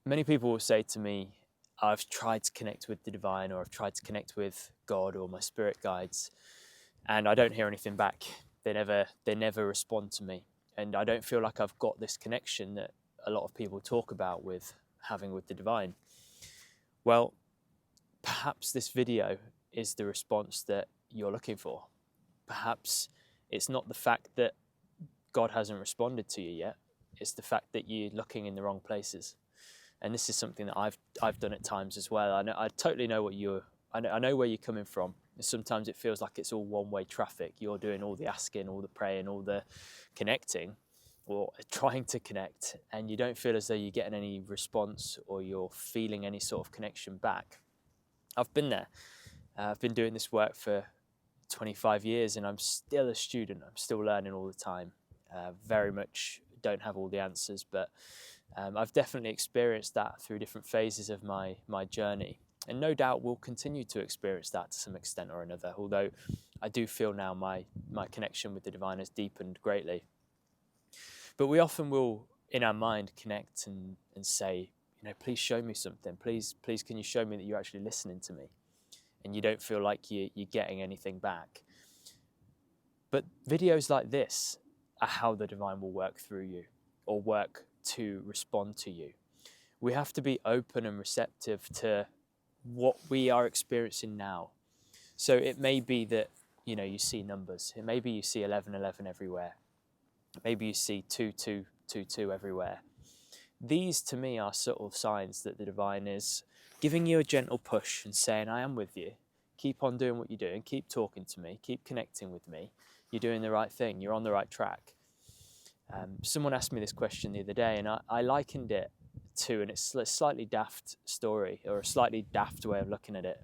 Many people will say to me, I've tried to connect with the divine, or I've tried to connect with God or my spirit guides, and I don't hear anything back. They never respond to me. And I don't feel like I've got this connection that a lot of people talk about with having with the divine. Well, perhaps this video is the response that you're looking for. Perhaps it's not the fact that God hasn't responded to you yet. It's the fact that you're looking in the wrong places. And this is something that I've done at times as well. I totally know I know where you're coming from. Sometimes it feels like it's all one-way traffic. You're doing all the asking, all the praying, all the connecting, or trying to connect, and you don't feel as though you're getting any response or you're feeling any sort of connection back. I've been there. I've been doing this work for 25 years, and I'm still a student. I'm still learning all the time. Very much don't have all the answers, but I've definitely experienced that through different phases of my journey. And no doubt we'll continue to experience that to some extent or another, although I do feel now my connection with the divine has deepened greatly. But we often will, in our mind, connect and say, please show me something. Please, can you show me that you're actually listening to me? And you don't feel like you're getting anything back. But videos like this are how the divine will work through you, or work to respond to you. We have to be open and receptive to what we are experiencing now. So it may be that you see numbers. It may be you see 1111 everywhere. Maybe you see 2222 everywhere. These to me are subtle signs that the divine is giving you a gentle push and saying, I am with you. Keep on doing what you're doing. Keep talking to me. Keep connecting with me. You're doing the right thing. You're on the right track. Someone asked me this question the other day, and I likened it to, and it's a slightly daft story, or a slightly daft way of looking at it,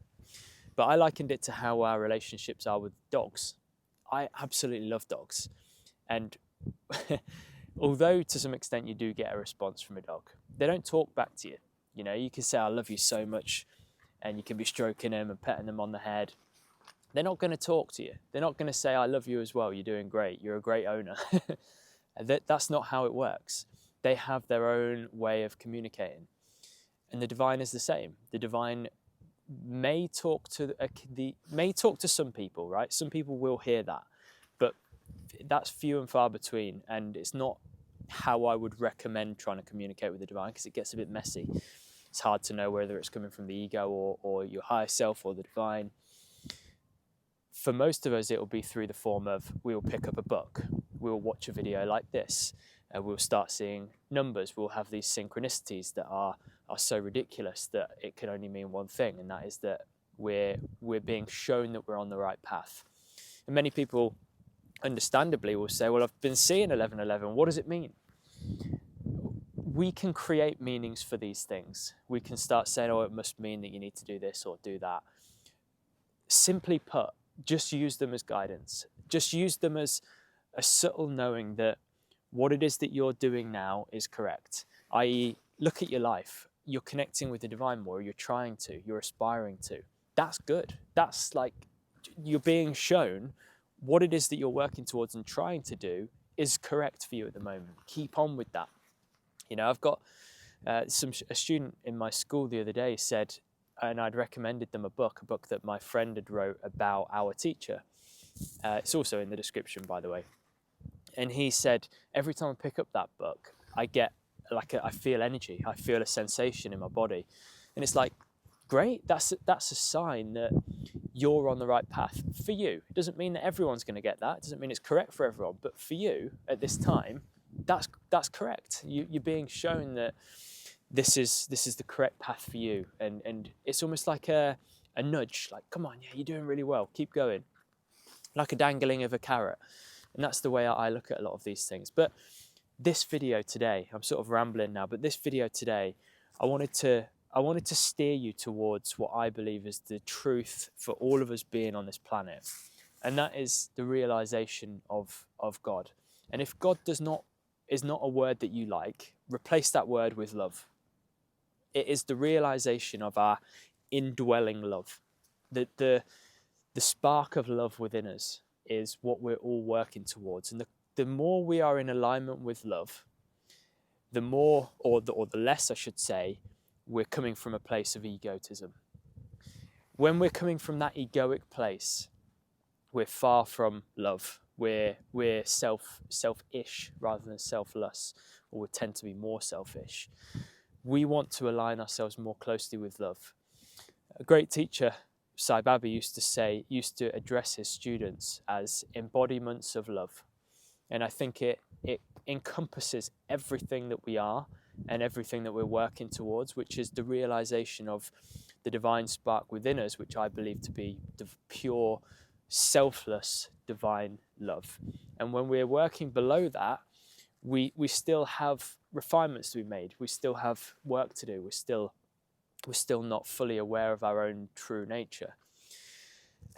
but I likened it to how our relationships are with dogs. I absolutely love dogs, and although to some extent you do get a response from a dog, they don't talk back to you. You can say I love you so much, and you can be stroking them and petting them on the head. They're not going to talk to you. They're not going to say I love you as well, you're doing great, you're a great owner. That's not how it works. They have their own way of communicating. And the divine is the same. The divine may talk to some people, right? Some people will hear that, but that's few and far between, and it's not how I would recommend trying to communicate with the divine, because it gets a bit messy. It's hard to know whether it's coming from the ego or your higher self or the divine. For most of us, it will be through the form of, we'll pick up a book, we'll watch a video like this, we'll start seeing numbers, we'll have these synchronicities that are so ridiculous that it can only mean one thing, and that is that we're being shown that we're on the right path. And many people, understandably, will say, well, I've been seeing 1111, what does it mean? We can create meanings for these things. We can start saying, oh, it must mean that you need to do this or do that. Simply put, just use them as guidance. Just use them as a subtle knowing that what it is that you're doing now is correct. I.e., look at your life. You're connecting with the divine more. You're trying to. You're aspiring to. That's good. That's like you're being shown what it is that you're working towards and trying to do is correct for you at the moment. Keep on with that. I've got a student in my school the other day said, and I'd recommended them a book that my friend had wrote about our teacher. It's also in the description, by the way. And he said, every time I pick up that book, I get I feel energy. I feel a sensation in my body. And it's like, great, that's a sign that you're on the right path for you. It doesn't mean that everyone's going to get that. It doesn't mean it's correct for everyone. But for you, at this time, that's correct. You're being shown that this is the correct path for you. And it's almost like a nudge, like, come on, yeah, you're doing really well. Keep going. Like a dangling of a carrot. And that's the way I look at a lot of these things. But this video today, I'm sort of rambling now, but this video today, I wanted to steer you towards what I believe is the truth for all of us being on this planet. And that is the realization of God. And if God is not a word that you like, replace that word with love. It is the realization of our indwelling love. The spark of love within us is what we're all working towards. And the more we are in alignment with love, the more, or the less I should say, we're coming from a place of egotism. When we're coming from that egoic place, we're far from love. We're selfish rather than selfless, or we tend to be more selfish. We want to align ourselves more closely with love. A great teacher, Sai Baba, used to address his students as embodiments of love. And I think it encompasses everything that we are and everything that we're working towards, which is the realization of the divine spark within us, which I believe to be the pure, selfless, divine love. And when we're working below that, we still have refinements to be made. We still have work to do. We're still not fully aware of our own true nature.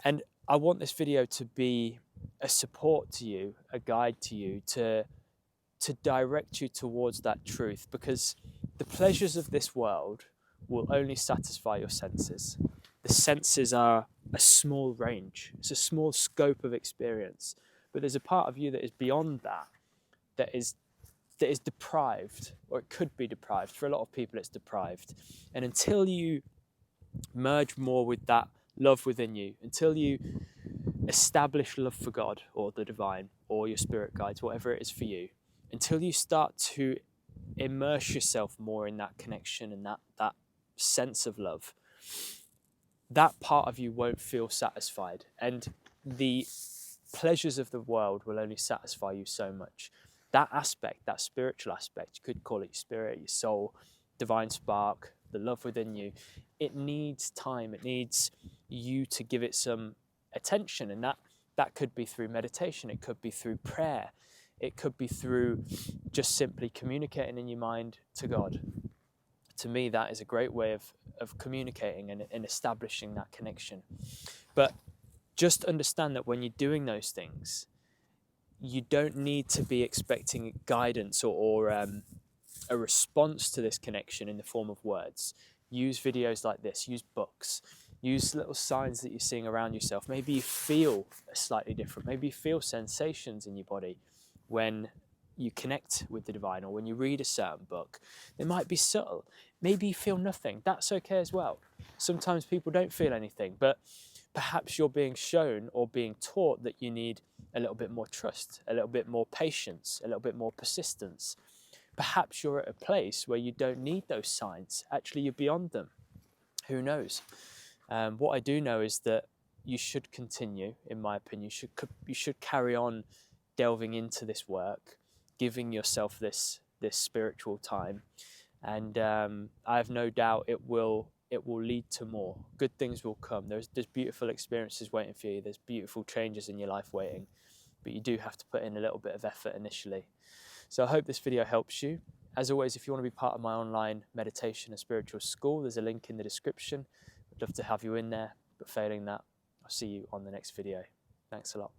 And I want this video to be a support to you, a guide to you, to direct you towards that truth, because the pleasures of this world will only satisfy your senses. The senses are a small range. It's a small scope of experience. But there's a part of you that is beyond that, that is deprived, or it could be deprived. For a lot of people, it's deprived. And until you merge more with that love within you, until you establish love for God or the divine or your spirit guides, whatever it is for you, until you start to immerse yourself more in that connection and that sense of love, that part of you won't feel satisfied. And the pleasures of the world will only satisfy you so much. That aspect, that spiritual aspect, you could call it your spirit, your soul, divine spark, the love within you, it needs time. It needs you to give it some attention. And that could be through meditation. It could be through prayer. It could be through just simply communicating in your mind to God. To me, that is a great way of communicating and establishing that connection. But just understand that when you're doing those things, you don't need to be expecting guidance or a response to this connection in the form of words. Use videos like this, use books, use little signs that you're seeing around yourself. Maybe you feel slightly different. Maybe you feel sensations in your body when you connect with the divine, or when you read a certain book. They might be subtle. Maybe you feel nothing. That's okay as well. Sometimes people don't feel anything, but perhaps you're being shown or being taught that you need a little bit more trust, a little bit more patience, a little bit more persistence. Perhaps you're at a place where you don't need those signs. Actually, you're beyond them. Who knows? What I do know is that you should continue, in my opinion. You should carry on delving into this work, giving yourself this spiritual time, and I have no doubt it will lead to more. Good things will come. There's beautiful experiences waiting for you. There's beautiful changes in your life waiting, but you do have to put in a little bit of effort initially. So I hope this video helps you. As always, if you want to be part of my online meditation and spiritual school, there's a link in the description. I'd love to have you in there, but failing that, I'll see you on the next video. Thanks a lot.